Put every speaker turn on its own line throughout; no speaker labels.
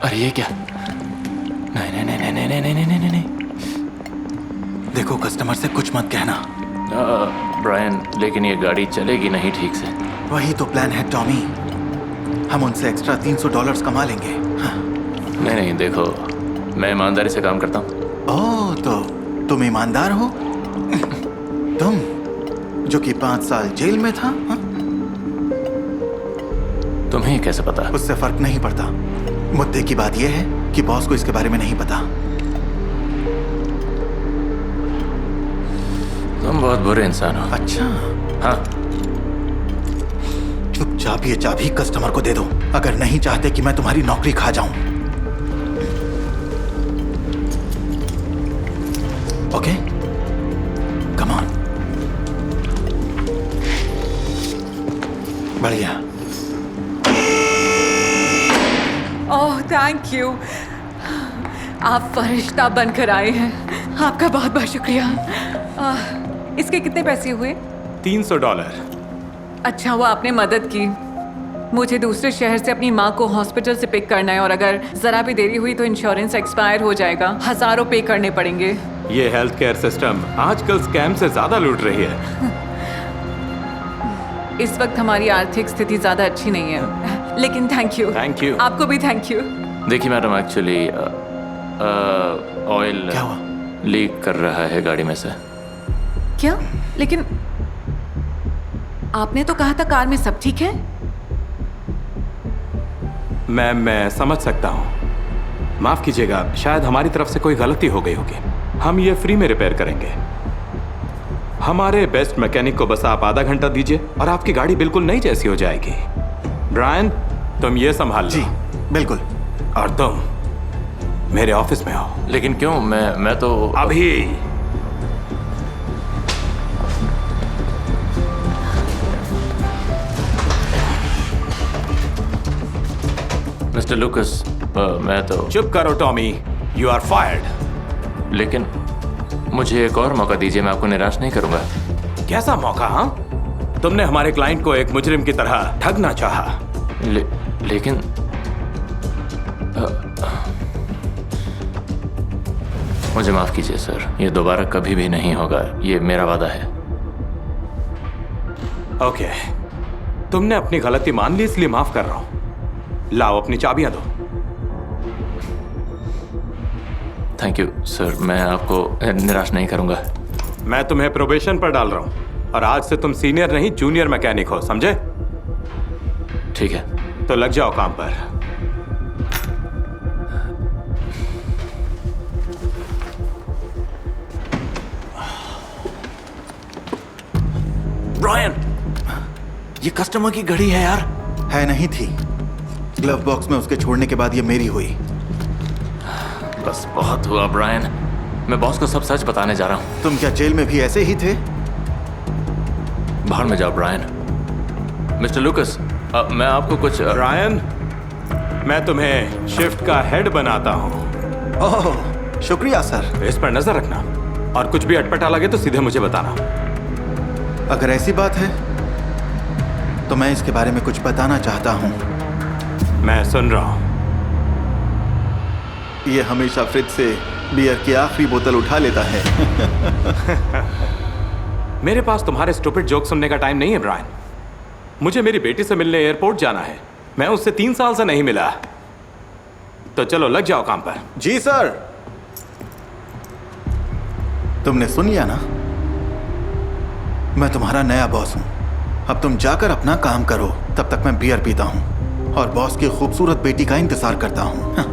अरे ये क्या? नहीं नहीं नहीं नहीं नहीं नहीं नहीं नहीं नहीं।
देखो, कस्टमर से कुछ मत कहना।
ब्रायन, लेकिन ये गाड़ी चलेगी नहीं ठीक से।
वही तो प्लान है टॉमी, हम उनसे एक्स्ट्रा $300 कमा लेंगे। हाँ।
नहीं नहीं, देखो मैं ईमानदारी से काम करता हूँ।
ओह, तो तुम ईमानदार हो? तुम जो कि 5 साल जेल में था। हाँ?
तुम्हें कैसे पता?
उससे फर्क नहीं पड़ता। मुद्दे की बात यह है कि बॉस को इसके बारे में नहीं पता।
तुम बहुत बुरे इंसान हो।
अच्छा,
हाँ।
चुपचाप ये चाबी कस्टमर को दे दो, अगर नहीं चाहते कि मैं तुम्हारी नौकरी खा जाऊं। Okay, come on. बढ़िया।
ओह थैंक यू, आप फरिश्ता बनकर आए हैं। आपका बहुत बहुत शुक्रिया। इसके कितने पैसे हुए?
$300।
अच्छा हुआ आपने मदद की। मुझे दूसरे शहर से अपनी माँ को हॉस्पिटल से पिक करना है और अगर जरा भी देरी हुई तो इंश्योरेंस एक्सपायर हो जाएगा। हजारों पे करने पड़ेंगे।
ये हेल्थ केयर सिस्टम आजकल स्कैम से ज्यादा लूट रही है।
इस वक्त हमारी आर्थिक स्थिति ज्यादा अच्छी नहीं है, लेकिन थैंक यू।
Thank you.
आपको भी थैंक यू।
देखिए मैडम, एक्चुअली ऑयल
क्या हुआ?
लीक कर रहा है गाड़ी में से।
क्या? लेकिन आपने तो कहा था कार में सब ठीक है।
मैम, मैं समझ सकता हूँ, माफ कीजिएगा, शायद हमारी तरफ से कोई गलती हो गई होगी। हम ये फ्री में रिपेयर करेंगे। हमारे बेस्ट मैकेनिक को बस आप आधा घंटा दीजिए और आपकी गाड़ी बिल्कुल नई जैसी हो जाएगी। ब्रायन, तुम ये संभाल लो।
जी बिल्कुल।
और तुम मेरे ऑफिस में हो।
लेकिन क्यों? मैं तो
अभी।
मिस्टर लुकस, मैं तो।
चुप करो टॉमी, यू आर फायर्ड।
लेकिन मुझे एक और मौका दीजिए, मैं आपको निराश नहीं करूंगा।
कैसा मौका? हाँ, तुमने हमारे क्लाइंट को एक मुजरिम की तरह ठगना चाहा।
लेकिन मुझे माफ कीजिए सर, ये दोबारा कभी भी नहीं होगा, ये मेरा वादा है।
ओके, तुमने अपनी गलती मान ली इसलिए माफ कर रहा हूं। लाओ अपनी चाबियां दो।
थैंक यू सर, मैं आपको निराश नहीं करूंगा।
मैं तुम्हें प्रोबेशन पर डाल रहा हूं और आज से तुम सीनियर नहीं जूनियर मैकेनिक हो, समझे?
ठीक है।
तो लग जाओ काम पर।
ब्रायन, ये कस्टमर की घड़ी है यार। है नहीं थी, ग्लव बॉक्स में उसके छोड़ने के बाद ये मेरी हुई।
बस बहुत हुआ ब्रायन, मैं बॉस को सब सच बताने जा रहा हूँ।
तुम क्या जेल में भी ऐसे ही थे?
बाहर में जाओ ब्रायन। मिस्टर लुकस, मैं आपको कुछ
ब्रायन, मैं तुम्हें शिफ्ट का हेड बनाता हूं।
ओह शुक्रिया सर।
इस पर नजर रखना और कुछ भी अटपटा लगे तो सीधे मुझे बताना।
अगर ऐसी बात है तो मैं इसके बारे में कुछ बताना चाहता हूँ।
मैं सुन रहा हूं।
ये हमेशा फ्रिज से बियर की आखिरी बोतल उठा लेता है।
मेरे पास तुम्हारे स्टूपिड जोक सुनने का टाइम नहीं है ब्रायन। मुझे मेरी बेटी से मिलने एयरपोर्ट जाना है। मैं उससे 3 साल से नहीं मिला। तो चलो लग जाओ काम पर।
जी सर। तुमने सुन लिया ना, मैं तुम्हारा नया बॉस हूं। अब तुम जाकर अपना काम करो, तब तक मैं बियर पीता हूं और बॉस की खूबसूरत बेटी का इंतजार करता हूं। हाँ।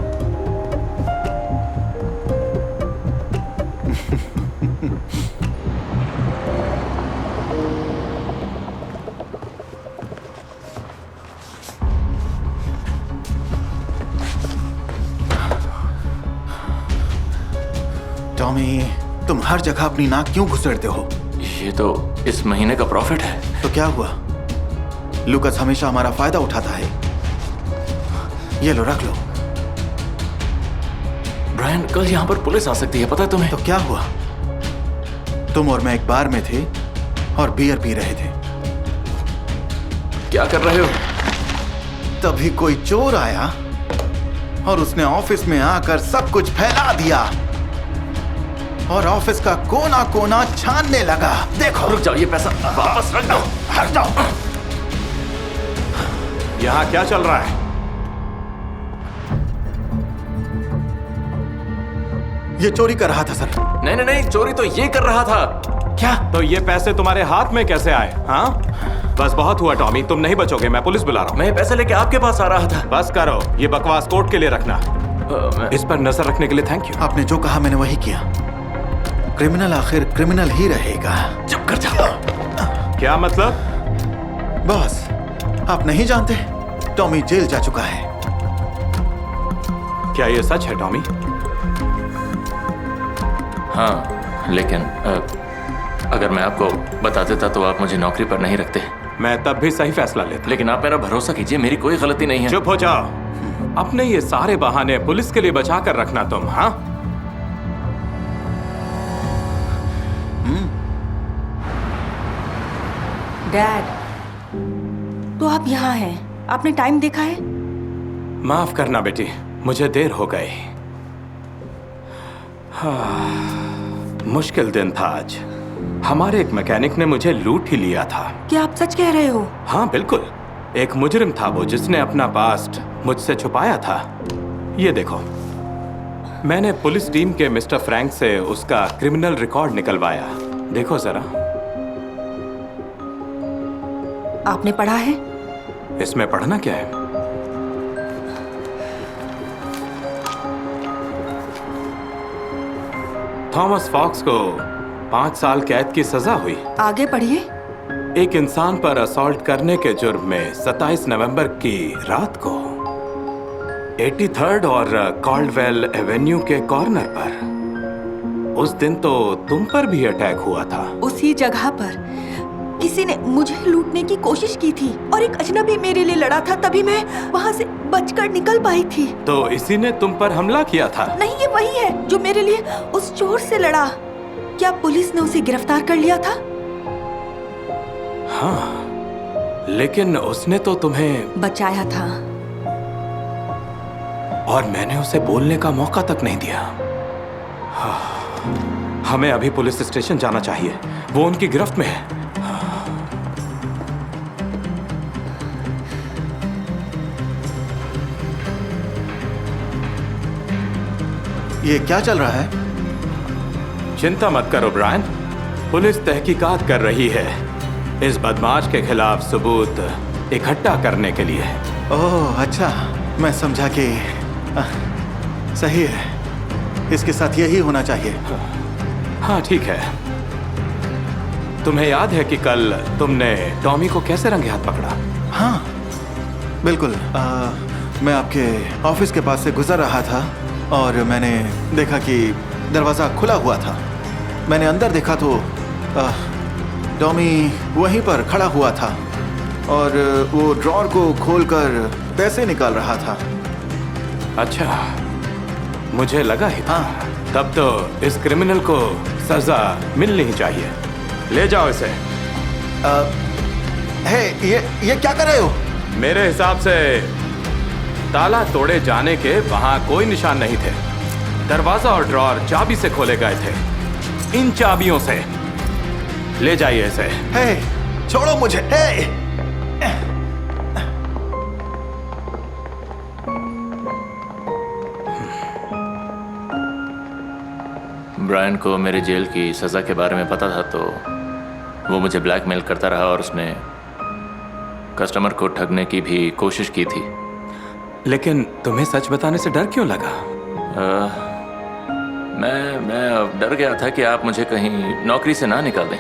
टॉमी, तुम हर जगह अपनी नाक क्यों घुसेड़ते हो?
ये तो इस महीने का प्रॉफिट है।
तो क्या हुआ? लुकस हमेशा हमारा फायदा उठाता है। ये लो, रख लो।
ब्रायन, कल यहाँ पर पुलिस आ सकती है, पता है तुम्हें?
तो क्या हुआ? तुम और मैं एक बार में थे और बियर पी रहे थे।
क्या कर रहे हो?
तभी कोई चोर आया और उसने ऑफिस में आकर सब कुछ फैला दिया और ऑफिस का कोना कोना छानने लगा। देखो।
रुक जाओ, ये पैसा वापस रख दो।
हट जाओ।
यहाँ क्या चल रहा है?
ये चोरी कर रहा था सर।
नहीं नहीं नहीं, चोरी तो ये कर रहा था।
क्या?
तो ये पैसे तुम्हारे हाथ में कैसे आए? हाँ, बस बहुत हुआ टॉमी, तुम नहीं बचोगे। मैं पुलिस बुला रहा हूँ।
मैं पैसे लेके आपके पास आ रहा था।
बस करो, ये बकवास कोर्ट के लिए रखना। इस पर नजर रखने के लिए थैंक यू।
आपने जो कहा मैंने वही किया। क्रिमिनल आखिर क्रिमिनल ही रहेगा।
चुप कर जाओ।
क्या मतलब?
बॉस, आप नहीं जानते, टॉमी जेल जा चुका है।
क्या ये सच है टॉमी?
हाँ, लेकिन अगर मैं आपको बता देता तो आप मुझे नौकरी पर नहीं रखते।
मैं तब भी सही फैसला लेता।
लेकिन आप मेरा भरोसा कीजिए, मेरी कोई गलती नहीं है।
चुप हो जाओ। अपने ये सारे बहाने पुलिस के लिए बचा कर रखना तुम। हाँ,
डैड, तो आप यहाँ हैं। आपने टाइम देखा है?
माफ करना बेटी, मुझे देर हो गई। हाँ, मुश्किल दिन था आज। हमारे एक मैकेनिक ने मुझे लूट ही लिया था।
क्या आप सच कह रहे हो?
हाँ बिल्कुल, एक मुजरिम था वो जिसने अपना पास्ट मुझसे छुपाया था। ये देखो, मैंने पुलिस टीम के मिस्टर फ्रैंक से उसका क्रिमिनल रिकॉर्ड निकलवाया। देखो जरा।
आपने पढ़ा है?
इसमें पढ़ना क्या है? थॉमस फॉक्स को 5 साल कैद की सजा हुई।
आगे पढ़िए।
एक इंसान पर असॉल्ट करने के जुर्म में 27 नवंबर की रात को 83rd और कॉल्डवेल एवेन्यू के कॉर्नर पर। उस दिन तो तुम पर भी अटैक हुआ था।
उसी जगह पर किसी ने मुझे लूटने की कोशिश की थी और एक अजनबी मेरे लिए लड़ा था, तभी मैं वहाँ से बचकर निकल पाई थी।
तो इसी ने तुम पर हमला किया था?
नहीं, ये वही है जो मेरे लिए उस चोर से लड़ा। क्या पुलिस ने उसे गिरफ्तार कर लिया था?
हाँ, लेकिन उसने तो तुम्हें
बचाया था।
और मैंने उसे बोलने का मौका तक नहीं दिया। हाँ, हमें अभी पुलिस स्टेशन जाना चाहिए, वो उनकी गिरफ्त में है।
ये क्या चल रहा है?
चिंता मत करो ब्रायन, पुलिस तहकीकात कर रही है इस बदमाश के खिलाफ सबूत इकट्ठा करने के लिए।
ओह अच्छा, मैं समझा कि सही है, इसके साथ यही होना चाहिए।
हाँ ठीक है। तुम्हें याद है कि कल तुमने टॉमी को कैसे रंगे हाथ पकड़ा?
हाँ बिल्कुल। मैं आपके ऑफिस के पास से गुजर रहा था और मैंने देखा कि दरवाज़ा खुला हुआ था। मैंने अंदर देखा तो टॉमी वहीं पर खड़ा हुआ था और वो ड्रॉर को खोलकर पैसे निकाल रहा था।
अच्छा, मुझे लगा ही था।
हाँ।
तब तो इस क्रिमिनल को सजा मिलनी ही चाहिए। ले जाओ इसे।
ये क्या कर रहे हो?
मेरे हिसाब से ताला तोड़े जाने के वहां कोई निशान नहीं थे। दरवाजा और ड्रॉर चाबी से खोले गए थे। इन चाबियों से ले जाइए इसे।
छोड़ो मुझे।
ब्रायन को मेरे जेल की सजा के बारे में पता था तो वो मुझे ब्लैकमेल करता रहा और उसने कस्टमर को ठगने की भी कोशिश की थी।
लेकिन तुम्हें सच बताने से डर क्यों लगा?
मैं डर गया था कि आप मुझे कहीं नौकरी से ना निकाल दें।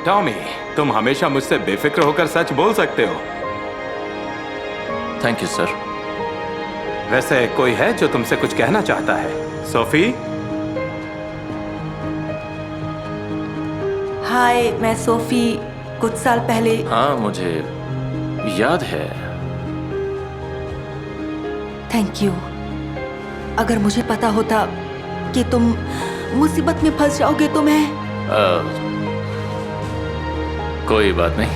टॉमी, तुम हमेशा मुझसे बेफिक्र होकर सच बोल सकते हो।
Thank you sir.
वैसे कोई है जो तुमसे कुछ कहना चाहता है? सोफी?
हाय, मैं सोफी। कुछ साल पहले।
हाँ मुझे याद है।
Thank you. अगर मुझे पता होता कि तुम मुसीबत में फंस जाओगे तो मैं
कोई बात नहीं।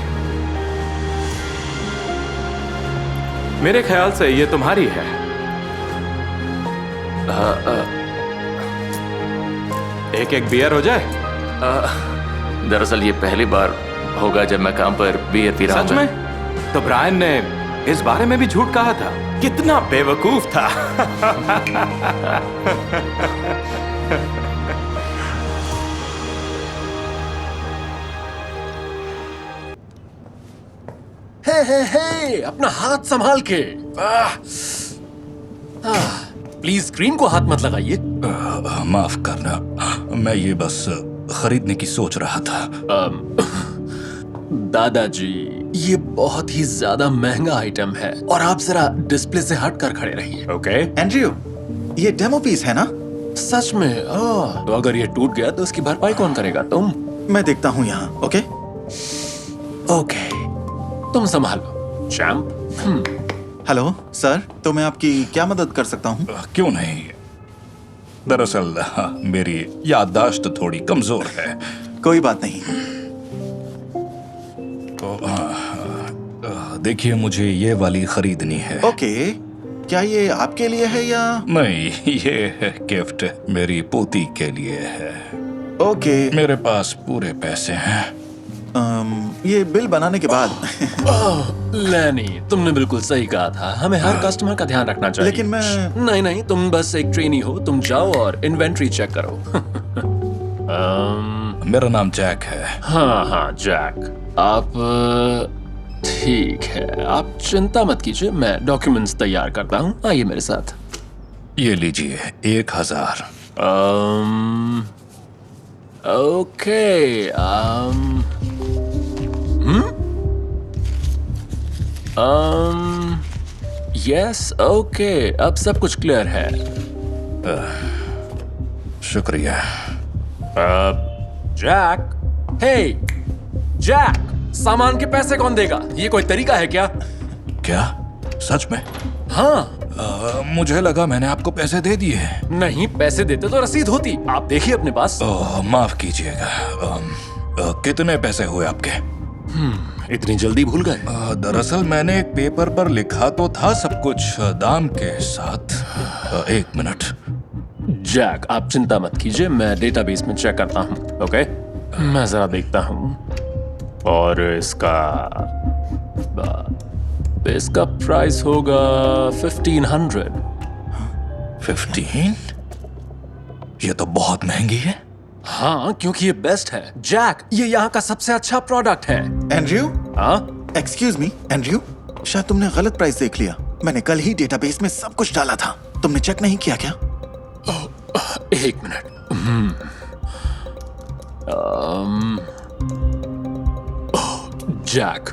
मेरे ख्याल से ये तुम्हारी है। एक एक बियर हो जाए।
दरअसल ये पहली बार होगा जब मैं काम पर बियर पी रहा
सच
हूँ।
में? तो ब्रायन ने इस बारे में भी झूठ कहा था। कितना बेवकूफ था।
हे, अपना हाथ संभाल के। प्लीज स्क्रीन को हाथ मत लगाइए।
माफ करना, मैं ये बस खरीदने की सोच रहा था।
दादाजी, ये बहुत ही ज्यादा महंगा आइटम है और आप जरा डिस्प्ले से हट कर खड़े रहिए, ओके?
एंड्रयू, ये डेमो पीस है ना?
सच में? तो अगर ये टूट गया तो उसकी भरपाई कौन करेगा? तुम?
मैं देखता हूँ यहाँ, ओके?
ओके, तुम संभालो चैंप।
हेलो सर, तो मैं आपकी क्या मदद कर सकता हूँ?
क्यों नहीं, दरअसल मेरी याददाश्त थोड़ी कमजोर है।
कोई बात नहीं।
तो देखिए, मुझे ये वाली खरीदनी है।
ओके, क्या ये आपके लिए है या?
नहीं, ये गिफ्ट मेरी पोती के लिए है।
ओके,
मेरे पास पूरे पैसे हैं।
ये बिल बनाने के बाद।
लैनी, तुमने बिल्कुल सही कहा था, हमें हर कस्टमर का ध्यान रखना चाहिए।
लेकिन मैं
नहीं, तुम बस एक ट्रेनी हो, तुम जाओ और इन्वेंट्री चेक करो।
मेरा नाम जैक है।
हाँ, जैक। आप ठीक है, आप चिंता मत कीजिए, मैं डॉक्यूमेंट्स तैयार करता हूँ। आइए मेरे साथ।
ये लीजिए 1000।
ओके, यस, ओके, अब सब कुछ क्लियर है।
शुक्रिया।
जैक, हे जैक, सामान के पैसे कौन देगा? ये कोई तरीका है क्या?
क्या सच में?
हाँ।
मुझे लगा मैंने आपको पैसे दे दिए हैं।
नहीं, पैसे देते तो रसीद होती। आप देखिए अपने पास।
माफ कीजिएगा, कितने पैसे हुए आपके?
इतनी जल्दी भूल गए?
दरअसल मैंने एक पेपर पर लिखा तो था सब कुछ दाम के साथ। एक मिनट।
जैक, आप चिंता मत कीजिए, मैं डेटाबेस में चेक करता हूँ, ओके? मैं जरा देखता हूँ। और इसका प्राइस होगा 1500।
15? ये तो बहुत महंगी है।
हाँ, क्योंकि ये बेस्ट है। जैक, ये यहाँ का सबसे अच्छा प्रोडक्ट है।
एंड्रयू,
हाँ?
एक्सक्यूज मी, एंड्रयू, शायद तुमने गलत प्राइस देख लिया। मैंने कल ही डेटाबेस में सब कुछ डाला था। तुमने चेक नहीं किया क्या?
एक मिनट। जैक,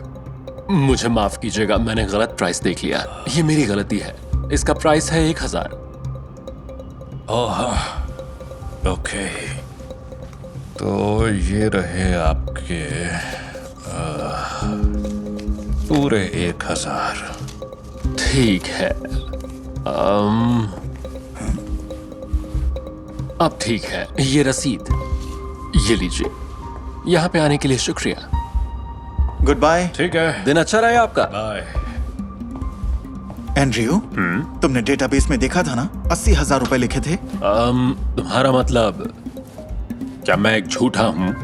मुझे माफ कीजिएगा, मैंने गलत प्राइस देख लिया। ये मेरी गलती है। इसका प्राइस है 1000।
ओह, ओके, तो ये रहे आपके पूरे 1000।
ठीक है। अब ठीक है, ये रसीद, ये लीजिए। यहाँ पे आने के लिए शुक्रिया।
Goodbye.
ठीक है,
दिन अच्छा रहे आपका।
बाय।
एंड्रयू, तुमने डेटाबेस में देखा था ना, 80,000 रुपए लिखे थे।
तुम्हारा मतलब, क्या मैं एक झूठा हूँ?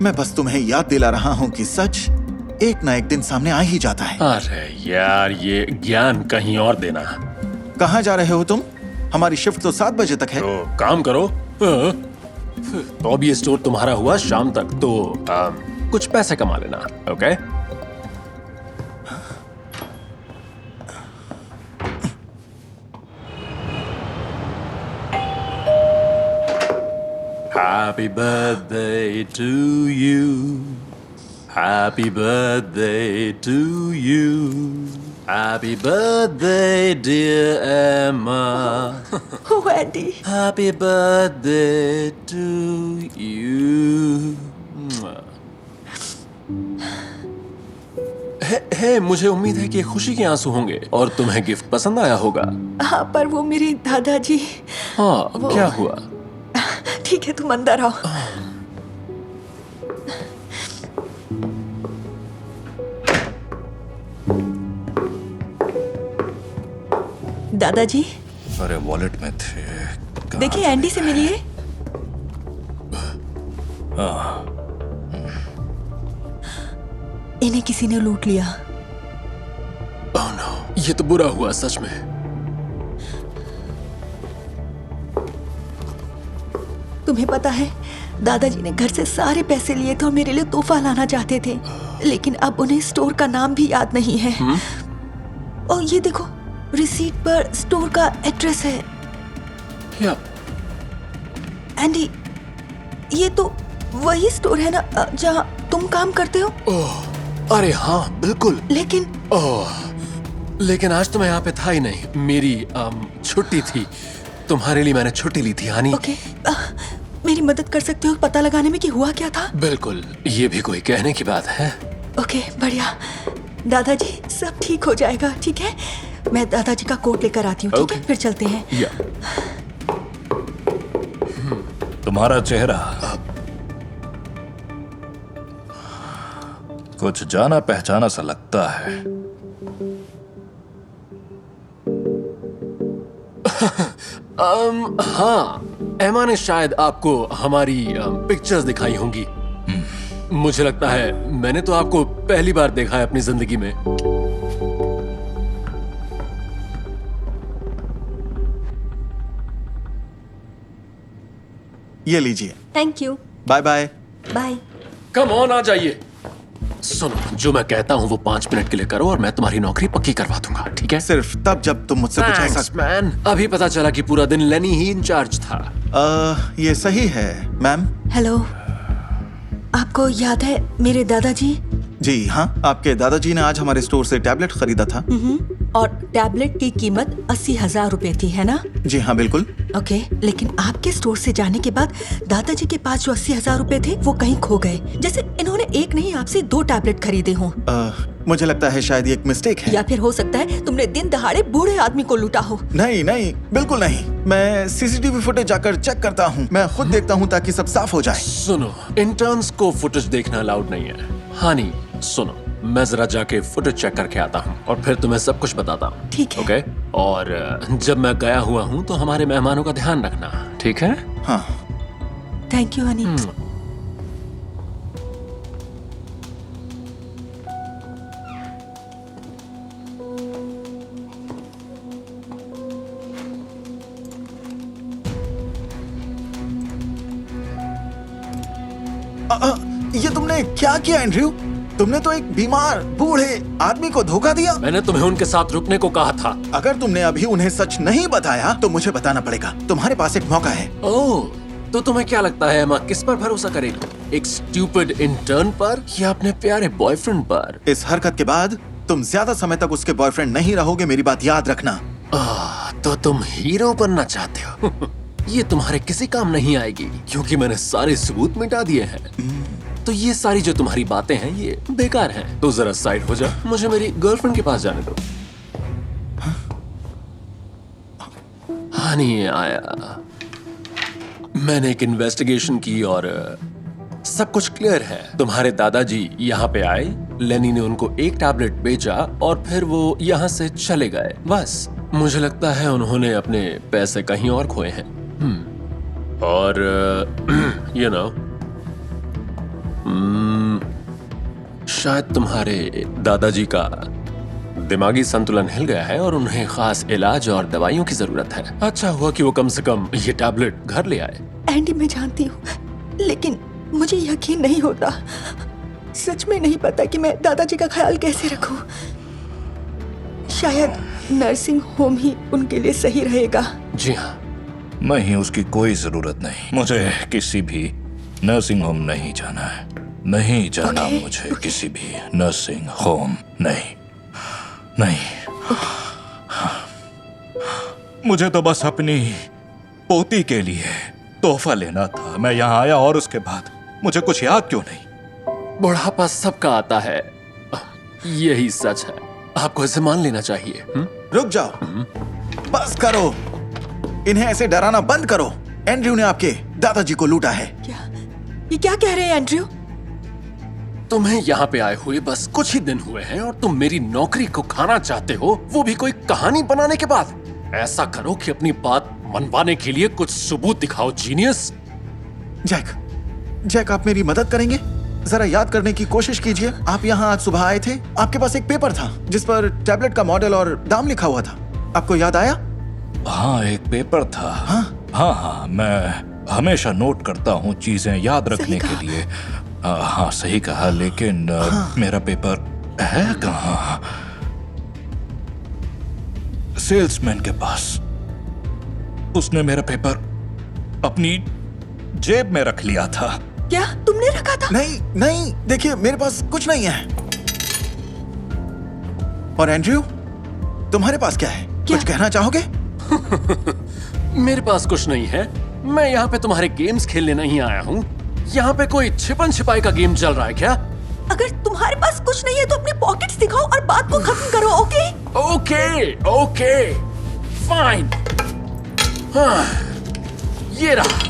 मैं बस तुम्हें याद दिला रहा हूँ कि सच एक ना एक दिन सामने आ ही जाता है।
अरे यार, ये ज्ञान कहीं और देना।
कहाँ जा रहे हो तुम? हमारी शिफ्ट तो 7 बजे तक है।
तो काम करो। तो अब ये स्टोर तुम्हारा हुआ शाम तक, तो कुछ पैसे कमा लेना, okay? Happy birthday to you. Happy birthday to you. Happy birthday, dear Emma.
वैडी,
Happy birthday to you. हे, मुझे उम्मीद है कि खुशी के आंसू होंगे और तुम्हें गिफ्ट पसंद आया होगा।
हाँ, पर वो मेरे दादाजी।
हाँ, क्या हुआ?
ठीक है, तुम अंदर आओ। दादाजी,
अरे वॉलेट में थे। कहाँ
देखिए एंडी से मिलिए। इन्हें किसी ने लूट लिया।
ओह नो, ये तो बुरा हुआ सच में।
तुम्हें पता है, दादाजी ने घर से सारे पैसे लिए थे और मेरे लिए तोहफा लाना चाहते थे, लेकिन अब उन्हें स्टोर का नाम भी याद नहीं है। और ये देखो, रिसीट पर स्टोर का एड्रेस है।
क्या?
एंडी, ये तो वही स्टोर है ना जहाँ तुम काम करते हो?
ओह, अरे हाँ बिल्कुल।
लेकिन
ओह, लेकिन आज तो मैं यहाँ पे था ही नहीं। मेरी छुट्टी थी। तुम्हारे लिए मैंने छुट्टी ली थी हानी।
ओके, मेरी मदद कर सकते हो पता लगाने में कि हुआ क्या था?
बिल्कुल, ये भी कोई कहने की बात है।
ओके, बढ़िया। दादाजी, सब ठीक हो जाएगा, ठीक है? मैं दादाजी का कोट लेकर आती हूँ, ठीक है? फिर चलते हैं।
या
तुम्हारा चेहरा कुछ जाना पहचाना सा लगता है।
हाँ, एमा ने शायद आपको हमारी पिक्चर्स दिखाई होंगी। मुझे लगता है मैंने तो आपको पहली बार देखा है अपनी जिंदगी में।
ये लीजिए।
Thank you.
Bye bye.
Bye.
Come on, आ जाइए। सुनो, जो मैं कहता हूँ वो 5 मिनट के लिए करो और मैं तुम्हारी नौकरी पक्की करवा दूंगा, ठीक है?
सिर्फ तब जब तुम मुझसे कुछ ऐसा।
Thanks, man। अभी पता चला कि पूरा दिन लेनी ही इंचार्ज था।
ये सही है मैम।
हेलो, आपको याद है मेरे दादाजी?
जी हाँ, आपके दादाजी ने आज हमारे स्टोर से टैबलेट खरीदा था।
और टैबलेट की कीमत 80,000 रुपए थी, है ना?
जी हाँ बिल्कुल।
ओके, लेकिन आपके स्टोर से जाने के बाद दादाजी के पास जो 80,000 रुपए थे वो कहीं खो गए। जैसे इन्होंने एक नहीं आपसे 2 टैबलेट खरीदे हों।
मुझे लगता है शायद ये एक मिस्टेक है।
या फिर हो सकता है तुमने दिन दहाड़े बूढ़े आदमी को लूटा हो।
नहीं नहीं, बिल्कुल नहीं। मैं सीसीटीवी फुटेज जाकर चेक करता हूँ। मैं खुद देखता हूँ ताकि सब साफ हो जाए।
सुनो, इंटर्न्स को फुटेज देखना अलाउड नहीं है। हानी, सुनो, मैं जरा जाके फुटेज चेक करके आता हूँ और फिर तुम्हें सब कुछ बताता हूँ।
ठीक है।
ओके? और जब मैं गया हुआ हूँ तो हमारे मेहमानों का ध्यान रखना, ठीक है?
हाँ।
Thank you Honey.
ये तुमने क्या किया एंड्रयू? तुमने तो एक बीमार बूढ़े आदमी को धोखा दिया।
मैंने तुम्हें उनके साथ रुकने को कहा था।
अगर तुमने अभी उन्हें सच नहीं बताया तो मुझे बताना पड़ेगा। तुम्हारे पास एक मौका है।
ओह, तो तुम्हें क्या लगता है मैं किस पर भरोसा करेगी? एक स्टूपिड इंटर्न पर या अपने प्यारे बॉयफ्रेंड पर?
इस हरकत के बाद तुम ज्यादा समय तक उसके बॉयफ्रेंड नहीं रहोगे, मेरी बात याद रखना।
तो तुम हीरो बनना चाहते हो? ये तुम्हारे किसी काम नहीं आएगी क्योंकि मैंने सारे सबूत मिटा दिए हैं। तो ये सारी जो तुम्हारी बातें हैं ये बेकार हैं। तो जरा साइड हो जा, मुझे मेरी गर्लफ्रेंड के पास जाने दो। हानी आया। मैंने एक इन्वेस्टिगेशन की और सब कुछ क्लियर है। तुम्हारे दादाजी यहाँ पे आए, लेनी ने उनको एक टैबलेट बेचा और फिर वो यहाँ से चले गए। बस मुझे लगता है उन्होंने अपने पैसे कहीं और खोए हैं। और यू नो, शायद तुम्हारे दादाजी का दिमागी संतुलन हिल गया है और उन्हें खास इलाज और दवाइयों की जरूरत है। अच्छा हुआ कि वो कम से कम ये टैबलेट घर ले आए।
एंडी, मैं जानती हूँ, लेकिन मुझे यकीन नहीं होता। सच में नहीं पता कि मैं दादाजी का ख्याल कैसे रखूं। शायद नर्सिंग होम ही उनके लिए सही रहेगा।
जी हाँ।
नहीं, उसकी कोई जरूरत नहीं। मुझे किसी भी नर्सिंग होम नहीं जाना है। नहीं जाना मुझे किसी भी नर्सिंग होम। नहीं नहीं। मुझे तो बस अपनी पोती के लिए तोहफा लेना था। मैं यहाँ आया और उसके बाद मुझे कुछ याद क्यों नहीं?
बुढ़ापा सबका आता है, यही सच है। आपको इसे मान लेना चाहिए।
रुक जाओ, बस करो। इन्हें ऐसे डराना बंद करो। एंड्रयू ने आपके दादाजी को लूटा है।
ये क्या कह रहे हैं एंड्रयू?
तुम्हें यहाँ पे आए हुए बस कुछ ही दिन हुए हैं और तुम मेरी नौकरी को खाना चाहते हो, वो भी कोई कहानी बनाने के बाद। ऐसा करो कि अपनी बात मनवाने के लिए कुछ सबूत दिखाओ, जीनियस।
जैक, आप मेरी मदद करेंगे? जरा याद करने की कोशिश कीजिए। आप यहाँ आज सुबह आए थे, आपके पास एक पेपर था जिस पर टैबलेट का मॉडल और दाम लिखा हुआ था। आपको याद आया?
हाँ, एक पेपर था। हाँ, मैं हमेशा नोट करता हूँ चीजें याद रखने के लिए। हाँ, सही कहा, लेकिन मेरा पेपर है कहाँ? सेल्समैन के पास। उसने मेरा पेपर अपनी जेब में रख लिया था।
क्या तुमने रखा था?
नहीं, देखिए मेरे पास कुछ नहीं है। और एंड्रयू, तुम्हारे पास क्या है? कुछ कहना चाहोगे?
मेरे पास कुछ नहीं है। मैं यहाँ पे तुम्हारे गेम्स खेलने नहीं आया हूँ। यहाँ पे कोई छिपन छिपाई का गेम चल रहा है क्या?
अगर तुम्हारे पास कुछ नहीं है तो अपने पॉकेट्स दिखाओ और बात को खत्म करो, ओके?
Okay, fine. हाँ, ये रहा।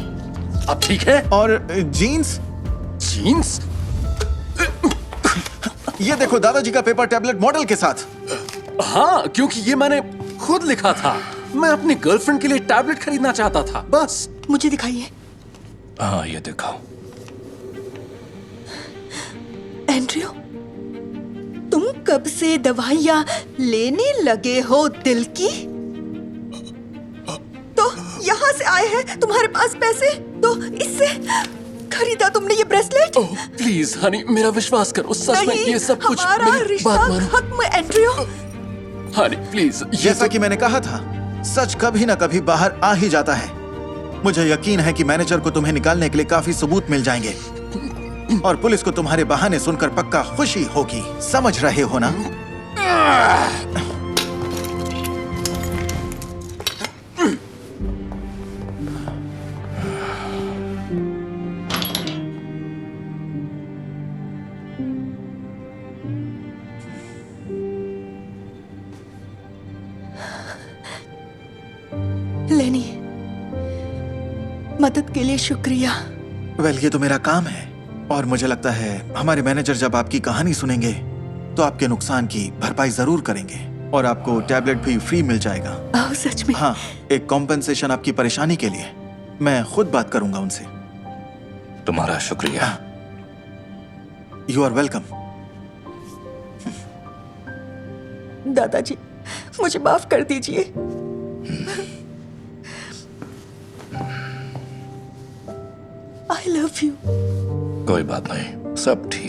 अब ठीक है?
और जीन्स?
जीन्स?
ये देखो, दादाजी का पेपर टैबलेट मॉडल के साथ।
हाँ, क्योंकि ये मैंने खुद लिखा था। मैं अपनी गर्लफ्रेंड के लिए टैबलेट खरीदना चाहता था, बस।
मुझे दिखाइए।
हाँ, ये दिखाओ।
एंड्रयू, तुम कब से दवाइयां लेने लगे हो दिल की? तो यहाँ से आए हैं, तुम्हारे पास पैसे, तो इससे खरीदा तुमने ये ब्रेसलेट?
ओह, प्लीज हनी, मेरा विश्वास करो, सच में ये सब कुछ।
हमारा
मेरी
रिश्ता
बात मानो
खत्म, एंड्रयू।
हनी, प्लीज।
जैसा कि मैंने कहा था, सच कभी ना कभी बाहर आ ही जाता है। मुझे यकीन है कि मैनेजर को तुम्हें निकालने के लिए काफी सबूत मिल जाएंगे और पुलिस को तुम्हारे बहाने सुनकर पक्का खुशी होगी। समझ रहे हो ना?
लेनी, मदद के लिए शुक्रिया।
वेल, ये तो मेरा काम है और मुझे लगता है हमारे मैनेजर जब आपकी कहानी सुनेंगे तो आपके नुकसान की भरपाई जरूर करेंगे और आपको टैबलेट भी फ्री मिल जाएगा।
ओह, सच में?
हाँ, एक कॉम्पेंसेशन आपकी परेशानी के लिए। मैं खुद बात करूंगा उनसे।
तुम्हारा शुक्रिया।
You are welcome.
दादाजी, मुझे माफ कर दीजिए। I love you.
कोई बात नहीं, सब ठीक।